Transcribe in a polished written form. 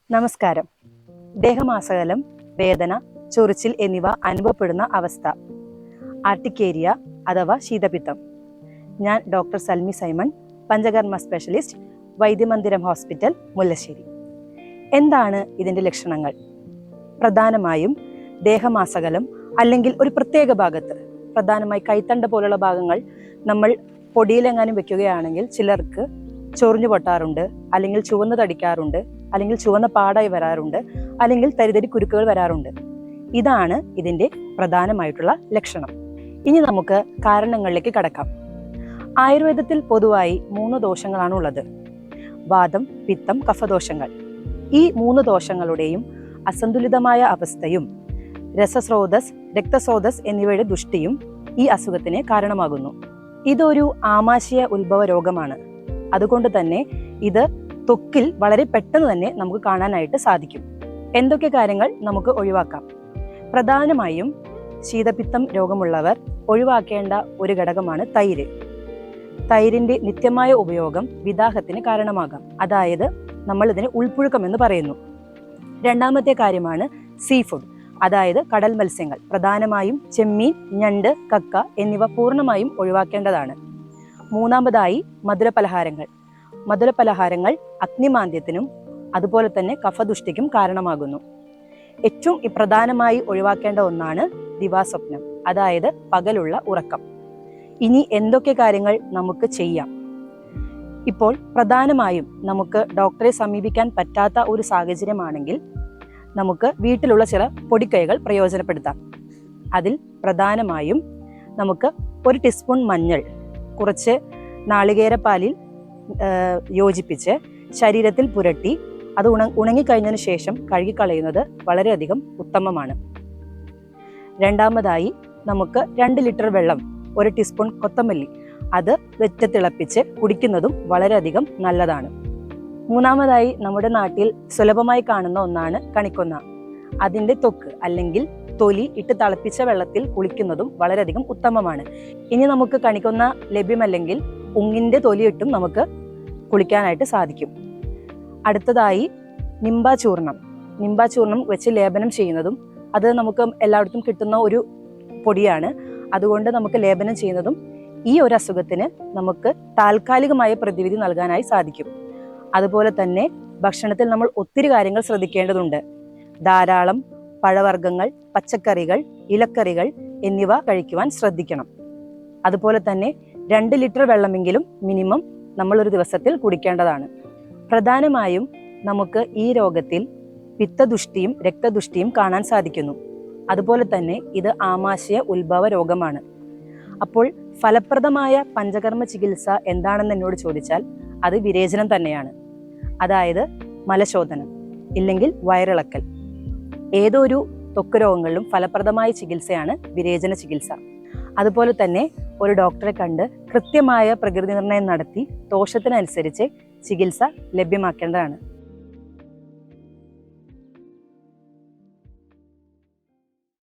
നമസ്കാരം. ദേഹമാസകലം, വേദന, ചൊറിച്ചിൽ എന്നിവ അനുഭവപ്പെടുന്ന അവസ്ഥ ആർട്ടിക്കേരിയ അഥവാ ശീതപിത്തം. ഞാൻ doctor Salmi Simon, Panchakarma specialist, Vaidyamandiram hospital, Mullassery. എന്താണ് ഇതിൻ്റെ ലക്ഷണങ്ങൾ? പ്രധാനമായും ദേഹമാസകലം അല്ലെങ്കിൽ ഒരു പ്രത്യേക ഭാഗത്ത്, പ്രധാനമായി കൈത്തണ്ട പോലുള്ള ഭാഗങ്ങൾ നമ്മൾ പൊടിയിലെങ്ങാനും വെക്കുകയാണെങ്കിൽ ചിലർക്ക് ചൊറിഞ്ഞു പൊട്ടാറുണ്ട്, അല്ലെങ്കിൽ ചുവന്ന് തടിക്കാറുണ്ട്, അല്ലെങ്കിൽ ചുവന്ന പാടായി വരാറുണ്ട്, അല്ലെങ്കിൽ തരിതരി കുരുക്കുകൾ വരാറുണ്ട്. ഇതാണ് ഇതിൻ്റെ പ്രധാനമായിട്ടുള്ള ലക്ഷണം. ഇനി നമുക്ക് കാരണങ്ങളിലേക്ക് കടക്കാം. ആയുർവേദത്തിൽ പൊതുവായി 3 ദോഷങ്ങളാണ് ഉള്ളത്: വാതം, പിത്തം, കഫദോഷങ്ങൾ. ഈ 3 ദോഷങ്ങളുടെയും അസന്തുലിതമായ അവസ്ഥയും രസസ്രോതസ്, രക്തസ്രോതസ് എന്നിവയുടെ ദുഷ്ടിയും ഈ അസുഖത്തിന് കാരണമാകുന്നു. ഇതൊരു ആമാശയ ഉത്ഭവ രോഗമാണ്. അതുകൊണ്ട് തന്നെ ഇത് ത്വക്കിൽ വളരെ പെട്ടെന്ന് തന്നെ നമുക്ക് കാണാനായിട്ട് സാധിക്കും. എന്തൊക്കെ കാര്യങ്ങൾ നമുക്ക് ഒഴിവാക്കാം? പ്രധാനമായും ശീതപിത്തം രോഗമുള്ളവർ ഒഴിവാക്കേണ്ട ഒരു ഘടകമാണ് തൈര്. തൈരിന്റെ നിത്യമായ ഉപയോഗം വിദാഹത്തിന് കാരണമാകാം, അതായത് നമ്മൾ ഇതിന് ഉൾപ്പുഴുക്കം എന്ന് പറയുന്നു. രണ്ടാമത്തെ കാര്യമാണ് സീ ഫുഡ്, അതായത് കടൽ മത്സ്യങ്ങൾ. പ്രധാനമായും ചെമ്മീൻ, ഞണ്ട്, കക്ക എന്നിവ പൂർണ്ണമായും ഒഴിവാക്കേണ്ടതാണ്. മൂന്നാമതായി മധുരപലഹാരങ്ങൾ. മധുരപലഹാരങ്ങൾ അഗ്നിമാന്ദ്യത്തിനും അതുപോലെ തന്നെ കഫദുഷ്ടിക്കും കാരണമാകുന്നു. ഏറ്റവും പ്രധാനമായി ഒഴിവാക്കേണ്ട ഒന്നാണ് ദിവാസ്വപ്നം, അതായത് പകലുള്ള ഉറക്കം. ഇനി എന്തൊക്കെ കാര്യങ്ങൾ നമുക്ക് ചെയ്യാം? ഇപ്പോൾ പ്രധാനമായും നമുക്ക് ഡോക്ടറെ സമീപിക്കാൻ പറ്റാത്ത ഒരു സാഹചര്യമാണെങ്കിൽ നമുക്ക് വീട്ടിലുള്ള ചില പൊടിക്കൈകൾ പ്രയോജനപ്പെടുത്താം. അതിൽ പ്രധാനമായും നമുക്ക് 1 ടീസ്പൂൺ മഞ്ഞൾ കുറച്ച് നാളികേരപ്പാലിൽ യോജിപ്പിച്ച് ശരീരത്തിൽ പുരട്ടി അത് ഉണങ്ങിക്കഴിഞ്ഞതിന് ശേഷം കഴുകിക്കളയുന്നത് വളരെയധികം ഉത്തമമാണ്. രണ്ടാമതായി നമുക്ക് 2 ലിറ്റർ വെള്ളം, 1 ടീസ്പൂൺ കൊത്തമല്ലി അത് വെച്ച് തിളപ്പിച്ച് കുടിക്കുന്നതും വളരെയധികം നല്ലതാണ്. മൂന്നാമതായി നമ്മുടെ നാട്ടിൽ സുലഭമായി കാണുന്ന ഒന്നാണ് കണിക്കൊന്ന. അതിൻ്റെ ത്വക്ക് അല്ലെങ്കിൽ തൊലി ഇട്ട് തിളപ്പിച്ച വെള്ളത്തിൽ കുളിക്കുന്നതും വളരെയധികം ഉത്തമമാണ്. ഇനി നമുക്ക് കണിക്കൊന്ന ലഭ്യമല്ലെങ്കിൽ ഉങ്ങിൻ്റെ തൊലിയിട്ടും നമുക്ക് കുളിക്കാനായിട്ട് സാധിക്കും. അടുത്തതായി നിംബാചൂർണം. നിംബാചൂർണം വെച്ച് ലേപനം ചെയ്യുന്നതും അത് നമുക്ക് എല്ലായിടത്തും കിട്ടുന്ന ഒരു പൊടിയാണ്. അതുകൊണ്ട് നമുക്ക് ലേപനം ചെയ്യുന്നതും ഈ ഒരു അസുഖത്തിന് നമുക്ക് താൽക്കാലികമായ പ്രതിവിധി നൽകാനായി സാധിക്കും. അതുപോലെ തന്നെ ഭക്ഷണത്തിൽ നമ്മൾ ഒത്തിരി കാര്യങ്ങൾ ശ്രദ്ധിക്കേണ്ടതുണ്ട്. ധാരാളം പഴവർഗ്ഗങ്ങൾ, പച്ചക്കറികൾ, ഇലക്കറികൾ എന്നിവ കഴിക്കുവാൻ ശ്രദ്ധിക്കണം. അതുപോലെ തന്നെ 2 ലിറ്റർ വെള്ളമെങ്കിലും മിനിമം നമ്മൾ ഒരു ദിവസത്തിൽ കുടിക്കേണ്ടതാണ്. പ്രധാനമായും നമുക്ക് ഈ രോഗത്തിൽ പിത്തദുഷ്ടിയും രക്തദുഷ്ടിയും കാണാൻ സാധിക്കുന്നു. അതുപോലെ തന്നെ ഇത് ആമാശയ ഉത്ഭവ രോഗമാണ്. അപ്പോൾ ഫലപ്രദമായ പഞ്ചകർമ്മ ചികിത്സ എന്താണെന്ന് എന്നോട് ചോദിച്ചാൽ അത് വിരേചനം തന്നെയാണ്, അതായത് മലശോധനം ഇല്ലെങ്കിൽ വയറിളക്കൽ. ഏതൊരു ത്വക്ക് രോഗങ്ങളിലും ഫലപ്രദമായ ചികിത്സയാണ് വിരേചന ചികിത്സ. അതുപോലെ തന്നെ ഒരു ഡോക്ടറെ കണ്ട് കൃത്യമായ പ്രകൃതി നിർണയം നടത്തി ദോഷത്തിനനുസരിച്ച് ചികിത്സ ലഭ്യമാക്കേണ്ടതാണ്.